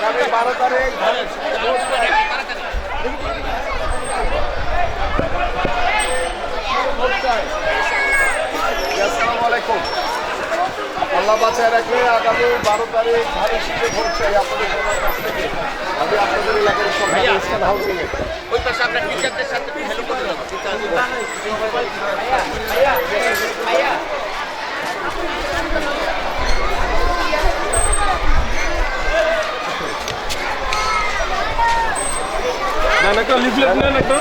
আগামী 12 তারিখ আসসালামু আলাইকুম। আল্লাহ বাঁচায় রাখলে আগামী 12 তারিখ ধানের শীতে ভোট চাই আপনাদের সবার কাছ থেকে। আমি আপনাদের এলাকার সরকারি স্থান হাউজিং এ ওই পাশে আপনার টিচারদের সাথে হেল্প করে দেবো। একটা লিফলেট নেন একটা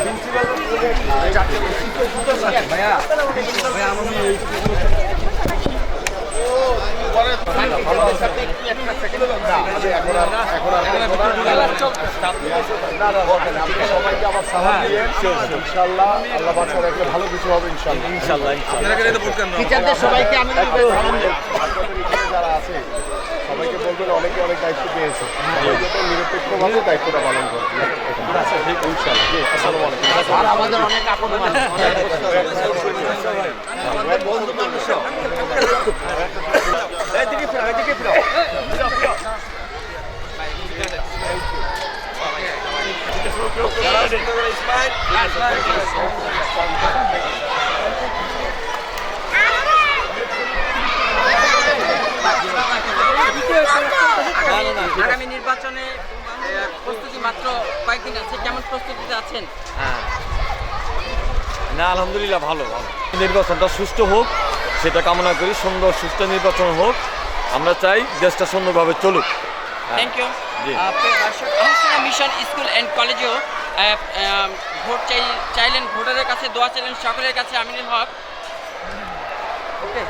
সবাইকে আমার সালাম দিয়ে ইনশাআল্লাহ আল্লাহ বাঁচায় রাখলে ভালো কিছু হবে ইনশাআল্লাহ। টিচারদের সবাইকে আমি আপনাদের এখানে যারা আছে সবাইকে বলবেন অনেকে অনেক দায়িত্ব পেয়েছে, সবাই যাতে নিরপেক্ষভাবে দায়িত্বটা পালন করে। ইনশাআল্লাহ। আসসালামু আলাইকুম। আর আমাদের অনেক আপন মানুষ, আমাদের বন্ধু মানুষ। এদিকে ফিরো, এদিকে ফিরো। আগামী নির্বাচনে প্রস্তুতি মাত্র কয়েকদিন আছে, কেমন প্রস্তুতিতে আছেন? না আলহামদুলিল্লাহ ভালো ভালো নির্বাচনটা সুষ্ঠু হোক সেটা কামনা করি। সুন্দর সুষ্ঠু নির্বাচন হোক, আমরা চাই দেশটা সুন্দরভাবে চলুক। Thank you. জি। দর্শক, আহসানা মিশন স্কুল অ্যান্ড কলেজেও ভোট চাইলেন, ভোটারের কাছে দোয়া চাইলেন সকলের কাছে আমিনুল হক। ওকে।